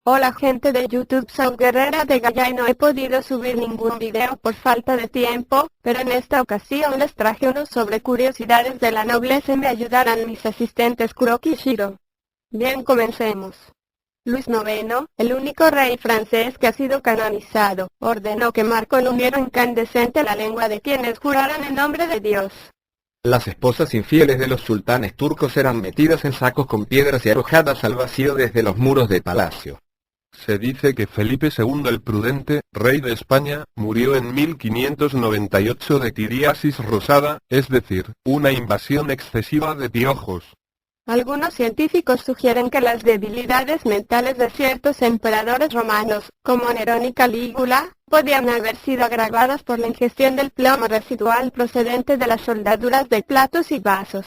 Hola gente de YouTube, soy Guerrera de Gaia y no he podido subir ningún video por falta de tiempo, pero en esta ocasión les traje uno sobre curiosidades de la nobleza y me ayudarán mis asistentes Kuroki y Shiro. Bien, comencemos. Luis IX, el único rey francés que ha sido canonizado, ordenó quemar con un hierro incandescente la lengua de quienes juraran en nombre de Dios. Las esposas infieles de los sultanes turcos eran metidas en sacos con piedras y arrojadas al vacío desde los muros del palacio. Se dice que Felipe II el Prudente, rey de España, murió en 1598 de tiriasis rosada, es decir, una invasión excesiva de piojos. Algunos científicos sugieren que las debilidades mentales de ciertos emperadores romanos, como Nerón y Calígula, podían haber sido agravadas por la ingestión del plomo residual procedente de las soldaduras de platos y vasos.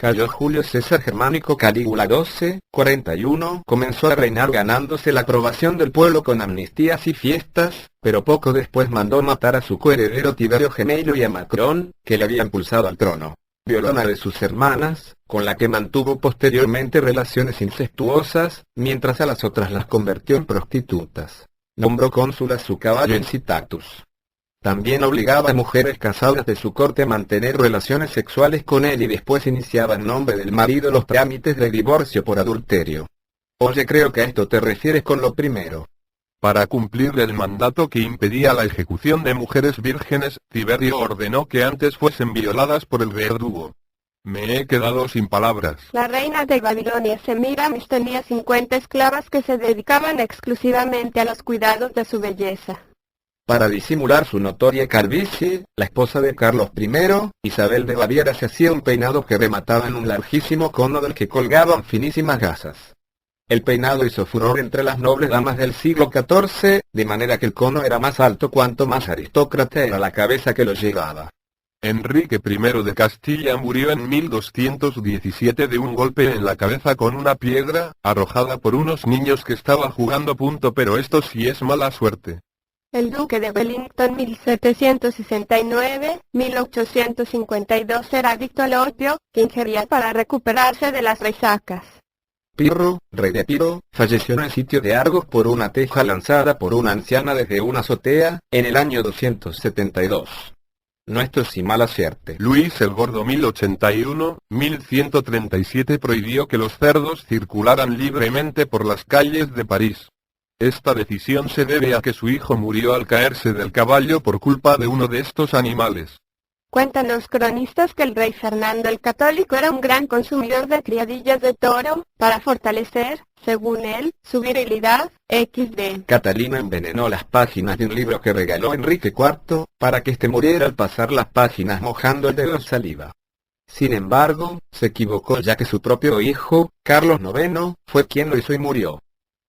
Cayó Julio César Germánico Calígula 1241, comenzó a reinar ganándose la aprobación del pueblo con amnistías y fiestas, pero poco después mandó matar a su coheredero Tiberio Gemelio y a Macrón, que le había impulsado al trono. Violó a una de sus hermanas, con la que mantuvo posteriormente relaciones incestuosas, mientras a las otras las convirtió en prostitutas. Nombró cónsul a su caballo Incitatus. También obligaba a mujeres casadas de su corte a mantener relaciones sexuales con él y después iniciaba en nombre del marido los trámites de divorcio por adulterio. Oye, creo que a esto te refieres con lo primero. Para cumplir el mandato que impedía la ejecución de mujeres vírgenes, Tiberio ordenó que antes fuesen violadas por el verdugo. Me he quedado sin palabras. La reina de Babilonia Semíramis tenía 50 esclavas que se dedicaban exclusivamente a los cuidados de su belleza. Para disimular su notoria calvicie, la esposa de Carlos I, Isabel de Baviera, se hacía un peinado que remataba en un larguísimo cono del que colgaban finísimas gasas. El peinado hizo furor entre las nobles damas del siglo XIV, de manera que el cono era más alto cuanto más aristócrata era la cabeza que lo llevaba. Enrique I de Castilla murió en 1217 de un golpe en la cabeza con una piedra, arrojada por unos niños que estaban jugando. Pero esto sí es mala suerte. El duque de Wellington 1769-1852 era adicto al opio, que ingería para recuperarse de las resacas. Pirro, rey de Epiro, falleció en el sitio de Argos por una teja lanzada por una anciana desde una azotea, en el año 272. No, esto es sin mala suerte. Luis el Gordo 1081-1137 prohibió que los cerdos circularan libremente por las calles de París. Esta decisión se debe a que su hijo murió al caerse del caballo por culpa de uno de estos animales. Cuentan los cronistas que el rey Fernando el Católico era un gran consumidor de criadillas de toro, para fortalecer, según él, su virilidad, XD. Catalina envenenó las páginas de un libro que regaló Enrique IV, para que éste muriera al pasar las páginas mojando el dedo en saliva. Sin embargo, se equivocó ya que su propio hijo, Carlos IX, fue quien lo hizo y murió.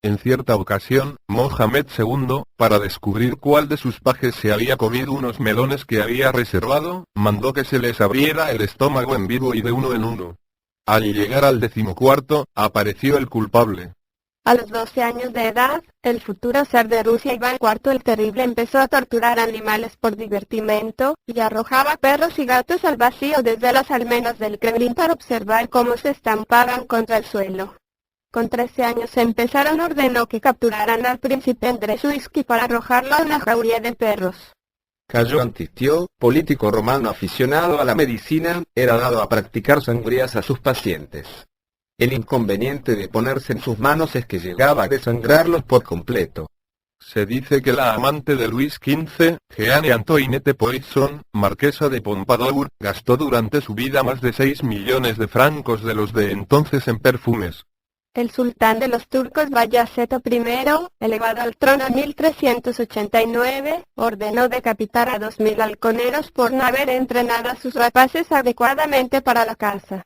En cierta ocasión, Mohamed II, para descubrir cuál de sus pajes se había comido unos melones que había reservado, mandó que se les abriera el estómago en vivo y de uno en uno. Al llegar al 14º, apareció el culpable. A los 12 años de edad, el futuro zar de Rusia Iván IV el Terrible empezó a torturar animales por divertimento, y arrojaba perros y gatos al vacío desde las almenas del Kremlin para observar cómo se estampaban contra el suelo. Con 13 años ordenó que capturaran al príncipe Andrzejewski para arrojarlo a una jauría de perros. Cayo Antistio, político romano aficionado a la medicina, era dado a practicar sangrías a sus pacientes. El inconveniente de ponerse en sus manos es que llegaba a desangrarlos por completo. Se dice que la amante de Luis XV, Jeanne Antoinette Poisson, marquesa de Pompadour, gastó durante su vida más de 6 millones de francos de los de entonces en perfumes. El sultán de los turcos Bayezid I, elevado al trono en 1389, ordenó decapitar a 2000 halconeros por no haber entrenado a sus rapaces adecuadamente para la caza.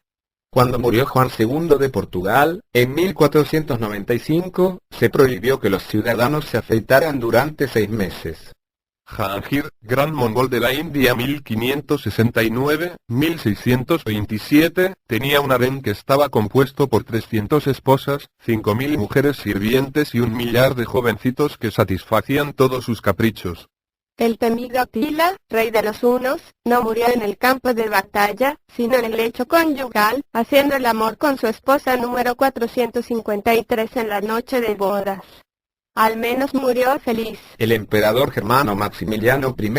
Cuando murió Juan II de Portugal, en 1495, se prohibió que los ciudadanos se afeitaran durante 6 meses. Jahangir, gran mongol de la India 1569-1627, tenía un harén que estaba compuesto por 300 esposas, 5000 mujeres sirvientes y 1 millar de jovencitos que satisfacían todos sus caprichos. El temido Atila, rey de los hunos, no murió en el campo de batalla, sino en el lecho conyugal, haciendo el amor con su esposa número 453 en la noche de bodas. Al menos murió feliz. El emperador germano Maximiliano I,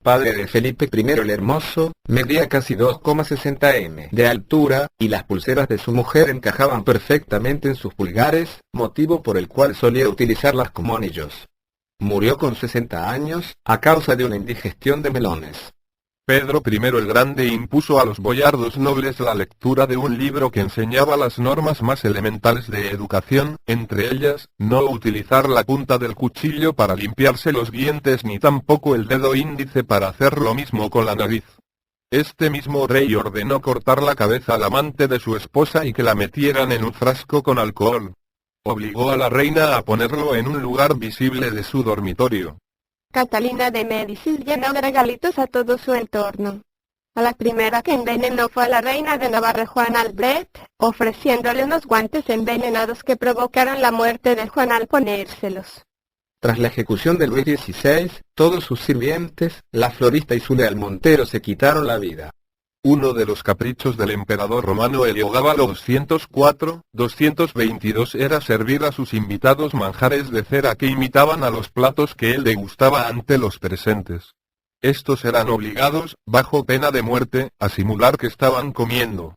padre de Felipe I el Hermoso, medía casi 2,60 m de altura, y las pulseras de su mujer encajaban perfectamente en sus pulgares, motivo por el cual solía utilizarlas como anillos. Murió con 60 años, a causa de una indigestión de melones. Pedro I el Grande impuso a los boyardos nobles la lectura de un libro que enseñaba las normas más elementales de educación, entre ellas, no utilizar la punta del cuchillo para limpiarse los dientes ni tampoco el dedo índice para hacer lo mismo con la nariz. Este mismo rey ordenó cortar la cabeza al amante de su esposa y que la metieran en un frasco con alcohol. Obligó a la reina a ponerlo en un lugar visible de su dormitorio. Catalina de Médicis llenó de regalitos a todo su entorno. A la primera que envenenó fue a la reina de Navarra Juana Albret, ofreciéndole unos guantes envenenados que provocaron la muerte de Juan al ponérselos. Tras la ejecución de Luis XVI, todos sus sirvientes, la florista y Zulia Montero se quitaron la vida. Uno de los caprichos del emperador romano Heliogábalo 204-222 era servir a sus invitados manjares de cera que imitaban a los platos que él degustaba ante los presentes. Estos eran obligados, bajo pena de muerte, a simular que estaban comiendo.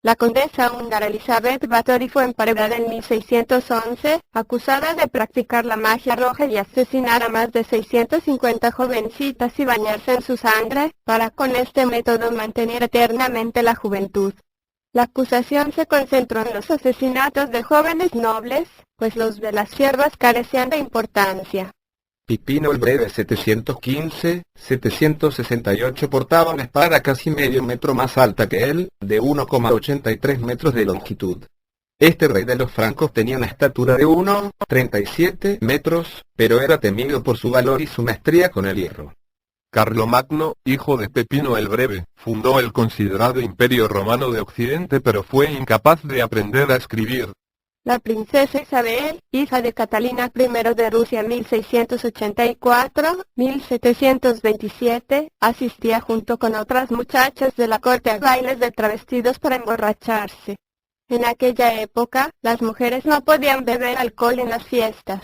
La condesa húngara Elizabeth Báthory fue emparedada en 1611, acusada de practicar la magia roja y asesinar a más de 650 jovencitas y bañarse en su sangre, para con este método mantener eternamente la juventud. La acusación se concentró en los asesinatos de jóvenes nobles, pues los de las siervas carecían de importancia. Pipino el Breve 715-768 portaba una espada casi medio metro más alta que él, de 1,83 metros de longitud. Este rey de los francos tenía una estatura de 1,37 metros, pero era temido por su valor y su maestría con el hierro. Carlomagno, hijo de Pepino el Breve, fundó el considerado Imperio Romano de Occidente pero fue incapaz de aprender a escribir. La princesa Isabel, hija de Catalina I de Rusia 1684-1727, asistía junto con otras muchachas de la corte a bailes de travestidos para emborracharse. En aquella época, las mujeres no podían beber alcohol en las fiestas.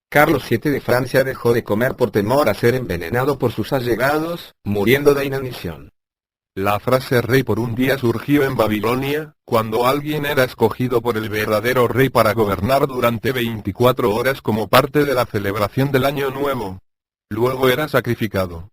Carlos VII de Francia dejó de comer por temor a ser envenenado por sus allegados, muriendo de inanición. La frase rey por un día surgió en Babilonia, cuando alguien era escogido por el verdadero rey para gobernar durante 24 horas como parte de la celebración del Año Nuevo. Luego era sacrificado.